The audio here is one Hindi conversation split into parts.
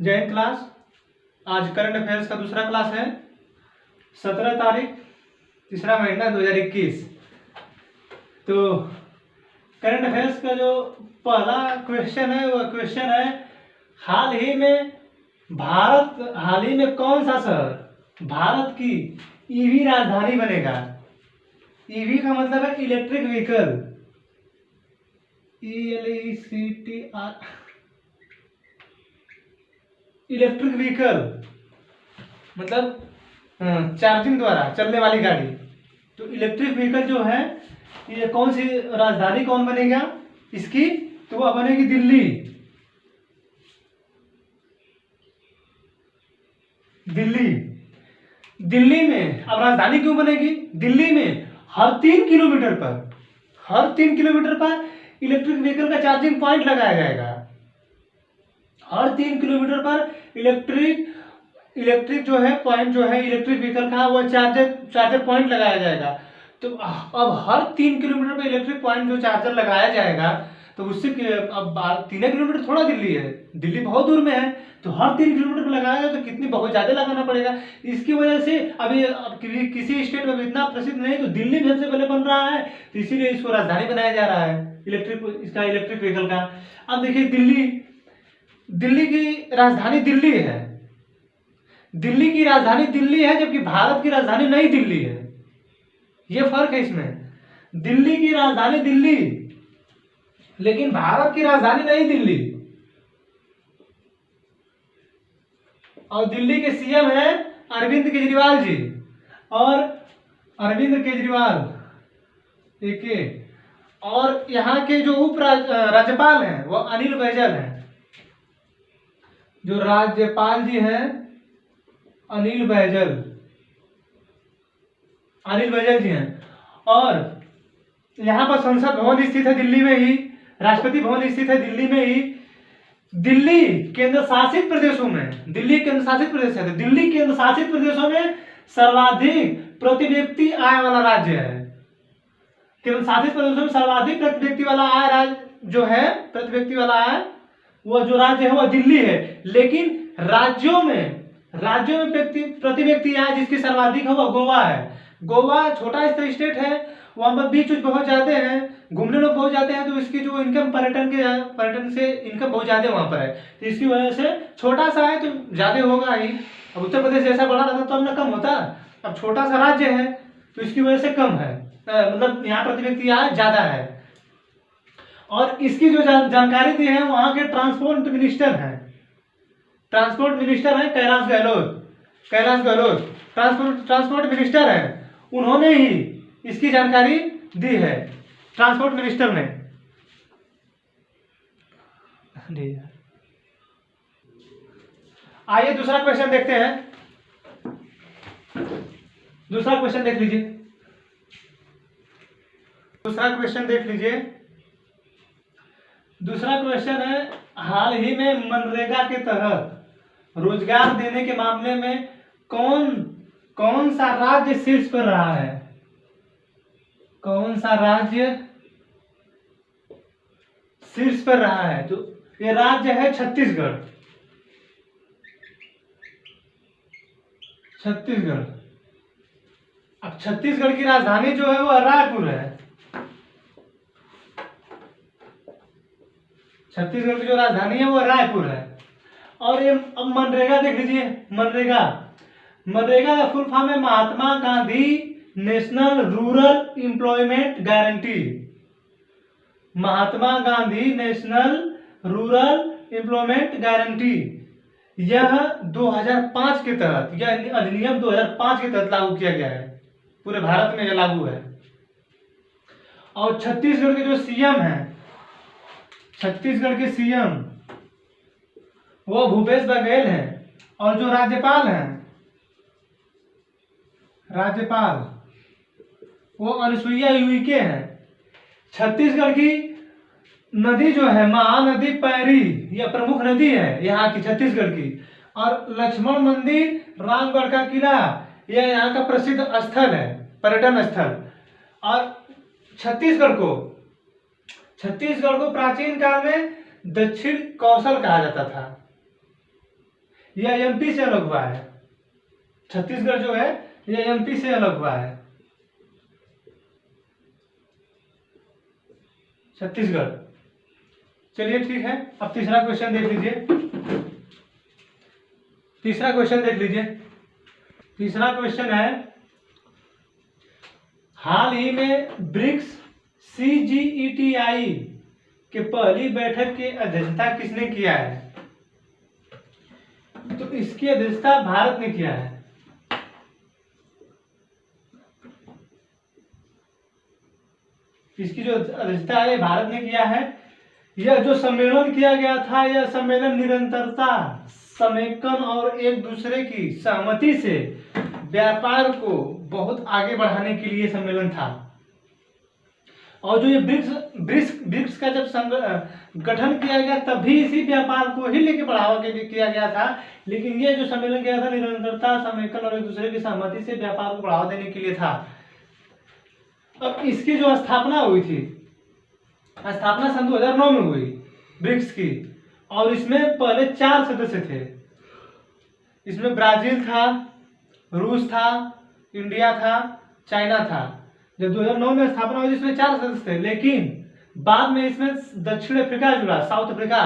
जय हिंद क्लास। आज करंट अफेयर्स का दूसरा क्लास है। 17 तारीख तीसरा महीना 2021। तो करंट अफेयर्स का जो पहला क्वेश्चन है वह क्वेश्चन है, हाल ही में कौन सा शहर भारत की ईवी राजधानी बनेगा। ईवी का मतलब है electric vehicle, ELECTR, electric vehicle मतलब चार्जिंग द्वारा चलने वाली गाड़ी। तो इलेक्ट्रिक व्हीकल जो है ये कौन सी राजधानी कौन बनेगा इसकी, तो वह बनेगी दिल्ली। दिल्ली में अब राजधानी क्यों बनेगी? दिल्ली में हर 3 किलोमीटर पर इलेक्ट्रिक व्हीकल का चार्जिंग पॉइंट लगाया जाएगा। हर 3 किलोमीटर पर इलेक्ट्रिक जो है पॉइंट जो है इलेक्ट्रिक व्हीकल का वो चार्जर पॉइंट लगाया जाएगा। तो अब हर 3 किलोमीटर पर इलेक्ट्रिक पॉइंट जो चार्जर लगाया जाएगा, तो उससे अब 3 किलोमीटर थोड़ा दिल्ली है, दिल्ली बहुत दूर में है, तो हर 3 किलोमीटर पर लगाया जाए तो कितनी बहुत ज़्यादा लगाना पड़ेगा। इसकी वजह से अभी किसी स्टेट में इतना प्रसिद्ध नहीं, तो दिल्ली में सबसे पहले बन रहा है, तो इसीलिए इसको राजधानी बनाया जा रहा है इलेक्ट्रिक व्हीकल का। अब देखिए दिल्ली की राजधानी दिल्ली है, दिल्ली की राजधानी दिल्ली है, जबकि भारत की राजधानी नई दिल्ली है। ये फर्क है इसमें, दिल्ली की राजधानी दिल्ली लेकिन भारत की राजधानी नई दिल्ली। और दिल्ली के सीएम है अरविंद केजरीवाल जी, और अरविंद केजरीवाल एक, और यहाँ के जो राज्यपाल हैं वो अनिल बैजल हैं। जो राज्यपाल जी हैं अनिल बैजल जी हैं। और यहाँ पर संसद भवन स्थित है दिल्ली में ही, राष्ट्रपति भवन स्थित है दिल्ली में ही। दिल्ली केंद्र शासित प्रदेशों में, दिल्ली केंद्र शासित प्रदेशों में सर्वाधिक प्रति व्यक्ति आय वाला राज्य है। केंद्र शासित प्रदेशों में सर्वाधिक प्रति व्यक्ति वाला आय राज्य जो है, प्रति व्यक्ति वाला आय वो जो राज्य है वो दिल्ली है। लेकिन राज्यों में प्रति व्यक्ति आय जिसकी सर्वाधिक है वो गोवा है। गोवा छोटा स्टेट है, वहां पर बीच बहुत ज्यादा है, घूमने लोग बहुत जाते हैं, तो इसकी जो इनकम पर्यटन से इनकम बहुत ज्यादा वहां पर है, तो इसकी वजह से छोटा सा है तो ज्यादा होगा ही। अब उत्तर प्रदेश जैसा बड़ा रहता तो अब ना कम होता, अब छोटा सा राज्य है तो इसकी वजह से कम है, मतलब यहाँ प्रति व्यक्ति आय ज्यादा है। और इसकी जो जानकारी दी है वहां के ट्रांसपोर्ट मिनिस्टर हैं कैलाश गहलोत ट्रांसपोर्ट मिनिस्टर हैं, उन्होंने ही इसकी जानकारी दी है, ट्रांसपोर्ट मिनिस्टर ने। आइए दूसरा क्वेश्चन देखते हैं। दूसरा क्वेश्चन देख लीजिए। दूसरा क्वेश्चन है, हाल ही में मनरेगा के तहत रोजगार देने के मामले में कौन सा राज्य शीर्ष पर रहा है? कौन सा राज्य शीर्ष पर रहा है? तो ये राज्य है छत्तीसगढ़। अब छत्तीसगढ़ की राजधानी जो है वो रायपुर है। छत्तीसगढ़ की जो राजधानी है वो रायपुर है। और ये अब मनरेगा देख लीजिए। मनरेगा का फुल फॉर्म है Mahatma Gandhi national rural employment guarantee. Mahatma Gandhi national rural employment guarantee. यह 2005 के तहत, यह अधिनियम 2005 के तहत लागू किया गया है, पूरे भारत में यह लागू है। और छत्तीसगढ़ के जो सीएम हैं, छत्तीसगढ़ के सीएम वो भूपेश बघेल हैं, और जो राज्यपाल वो अनुसुईया उइके हैं। छत्तीसगढ़ की नदी जो है महानदी पैरी, यह प्रमुख नदी है यहाँ की छत्तीसगढ़ की। और लक्ष्मण मंदिर, रामगढ़ का किला, यह यहाँ का प्रसिद्ध स्थल है, पर्यटन स्थल। और छत्तीसगढ़ को प्राचीन काल में दक्षिण कौशल कहा जाता था। यह एमपी से अलग हुआ है। छत्तीसगढ़ जो है यह एमपी से अलग हुआ है, छत्तीसगढ़। चलिए ठीक है, अब तीसरा क्वेश्चन देख लीजिए। तीसरा क्वेश्चन देख लीजिए। तीसरा क्वेश्चन है, हाल ही में ब्रिक्स CGETI के पहली बैठक की अध्यक्षता किसने किया है? तो इसकी अध्यक्षता भारत ने किया है। इसकी जो अध्यक्षता है भारत ने किया है। यह जो सम्मेलन किया गया था, यह सम्मेलन निरंतरता, समेकन और एक दूसरे की सहमति से व्यापार को बहुत आगे बढ़ाने के लिए सम्मेलन था। और जो ये ब्रिक्स का जब गठन किया गया तभी इसी व्यापार को ही लेके बढ़ावा के लिए किया गया था। लेकिन ये जो सम्मेलन किया था निरंतरता, समेकन और एक दूसरे की सहमति से व्यापार को बढ़ावा देने के लिए था। अब इसकी जो स्थापना हुई थी, स्थापना सन 2009 में हुई ब्रिक्स की, और इसमें पहले 4 सदस्य थे। इसमें ब्राजील था, रूस था, इंडिया था, चाइना था। जब 2009 में स्थापना हुई इसमें 4 सदस्य थे, लेकिन बाद में इसमें दक्षिण अफ्रीका जुड़ा, साउथ अफ्रीका।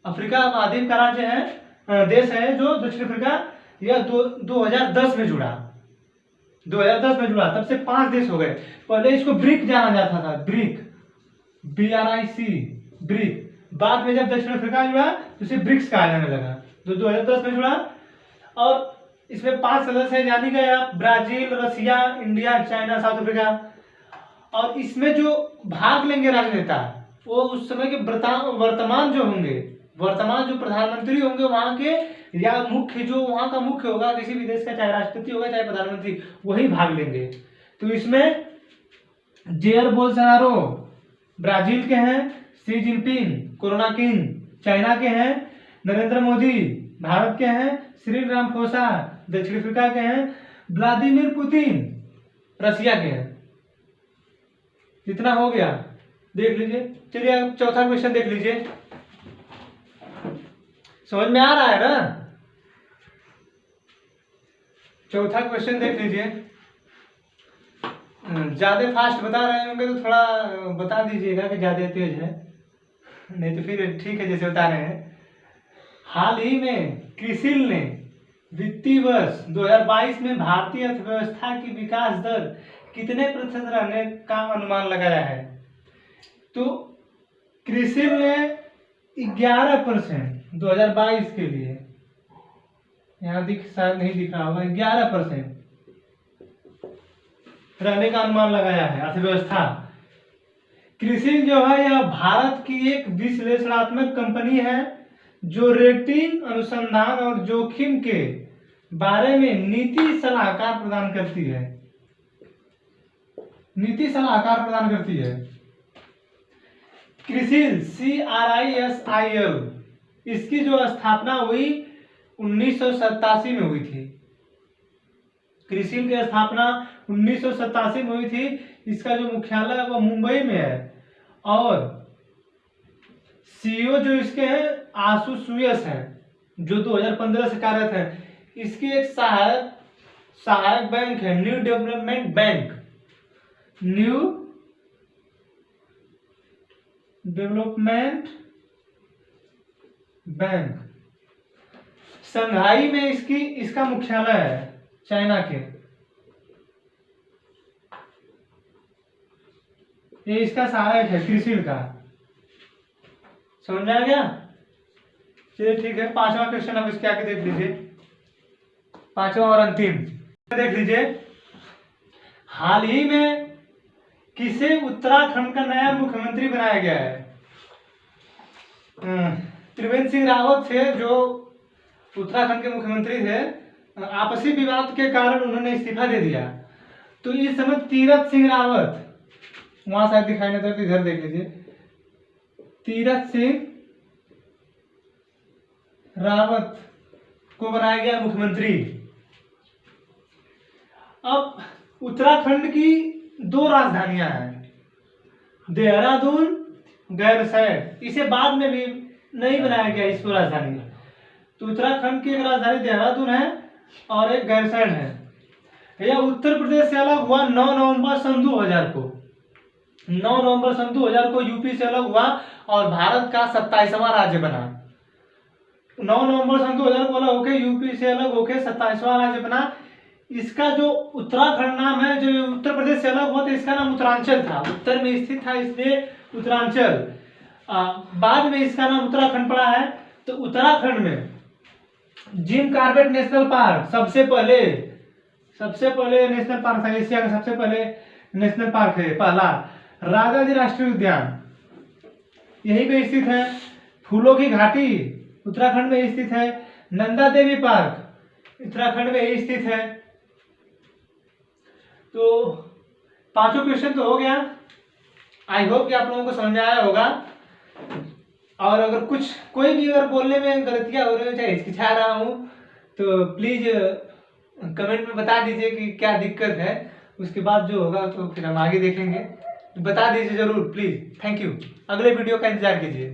अफ्रीका महाद्वीप का राज्य है, देश है जो दक्षिण अफ्रीका, यह 2010 में जुड़ा। 2010 में जुड़ा, तब से 5 देश हो गए। पहले इसको ब्रिक जाना जाता था, ब्रिक, BRIC, ब्रिक। बाद में जब दक्षिण अफ्रीका जुड़ा तो इसे ब्रिक्स कहा जाने लगा, जो 2010 में जुड़ा। और इसमें 5 सदस्य हैं, जानी गया ब्राजील, रसिया, इंडिया, चाइना, साउथ अफ्रीका। और इसमें जो भाग लेंगे राजनेता, वो उस समय के वर्तमान जो होंगे, वर्तमान जो प्रधानमंत्री होंगे वहां के, या मुख्य जो वहां का मुख्य होगा किसी भी देश का, चाहे राष्ट्रपति होगा चाहे प्रधानमंत्री, वही भाग लेंगे। तो इसमें जेयर बोल्सोनारो ब्राजील के हैं, Xi Jinping corona king China के हैं, नरेंद्र मोदी भारत के हैं, सिरिल रामाफोसा दक्षिण अफ्रीका के हैं, व्लादिमीर पुतिन रसिया के हैं। इतना हो गया, देख लीजिए। चलिए अब चौथा क्वेश्चन देख लीजिए। समझ में आ रहा है ना? चौथा क्वेश्चन देख लीजिए। ज्यादा फास्ट बता रहे होंगे तो थोड़ा बता दीजिएगा कि ज्यादा तेज है, नहीं तो फिर ठीक है जैसे बता रहे हैं। हाल ही में क्रिसिल ने वित्तीय वर्ष 2022 में भारतीय अर्थव्यवस्था की विकास दर कितने प्रतिशत रहने का अनुमान लगाया है? तो क्रिसिल ने 11% 2022 के लिए, यहाँ शायद नहीं दिख रहा होगा, 11% रहने का अनुमान लगाया है अर्थव्यवस्था। क्रिसिल जो है यह भारत की एक विश्लेषणात्मक कंपनी है जो रेटिंग, अनुसंधान और जोखिम के बारे में नीति सलाहकार प्रदान करती है। नीति सलाहकार प्रदान करती है क्रिसिल, CRISIL। इसकी जो स्थापना हुई 1987 में हुई थी। क्रिसिल की स्थापना 1987 में हुई थी। इसका जो मुख्यालय है वो मुंबई में है। और CEO जो इसके हैं आशु सुयस है, जो 2015 से कार्यरत है। इसकी एक सहायक बैंक है new development bank, new development bank. Shanghai में इसका मुख्यालय है, चाइना के। ये इसका सहायक है क्रिसिल का। समझ आ गया? चलिए ठीक है, 5वां क्वेश्चन अब इसके आगे देख लीजिए। 5वां और अंतिम देख लीजिए। हाल ही में किसे उत्तराखंड का नया मुख्यमंत्री बनाया गया है? त्रिवेंद्र सिंह रावत थे जो उत्तराखंड के मुख्यमंत्री थे। आपसी विवाद के कारण उन्होंने इस्तीफा दे दिया। तो इस समय तीरथ सिंह रावत, वहां शायद दिखाई नहीं देता, इधर देख लीजिए। तीरथ सिंह रावत को बनाया गया मुख्यमंत्री। अब उत्तराखंड की 2 राजधानियां हैं, देहरादून, गैरसैंण। इसे बाद में भी नहीं बनाया गया इसको राजधानी। तो उत्तराखंड की एक राजधानी देहरादून है और एक गैरसैंण है। यह उत्तर प्रदेश से अलग हुआ 9 नवंबर सन 2000 को। 9 नवंबर सन 2000 को यूपी से अलग हुआ और भारत का 27वां राज्य बना। 9 नवंबर सन 2000 को अलग होकर यूपी से अलग होकर 27वां राज्य बना। इसका जो उत्तराखंड नाम है, जो उत्तर प्रदेश से अलग हुआ तो इसका नाम उत्तरांचल था, उत्तर में स्थित था इसलिए उत्तरांचल। बाद में इसका नाम उत्तराखंड पड़ा है। तो उत्तराखंड में जिम कॉर्बेट नेशनल पार्क सबसे पहले नेशनल पार्क था, एशिया का सबसे पहले नेशनल पार्क है पहला। राजा जी राष्ट्रीय उद्यान यहीं पे स्थित है। फूलों की घाटी उत्तराखंड में स्थित है। नंदा देवी पार्क उत्तराखंड में ही स्थित है। तो 5 क्वेश्चन तो हो गया। आई होप कि आप लोगों को समझ में आया होगा। और अगर कोई भी अगर बोलने में गलतियां हो रही हो, चाहे हिचकिचा रहा हूँ, तो प्लीज कमेंट में बता दीजिए कि क्या दिक्कत है। उसके बाद जो होगा तो फिर हम आगे देखेंगे। बता दीजिए जरूर प्लीज। Thank you. अगले वीडियो का इंतजार कीजिए।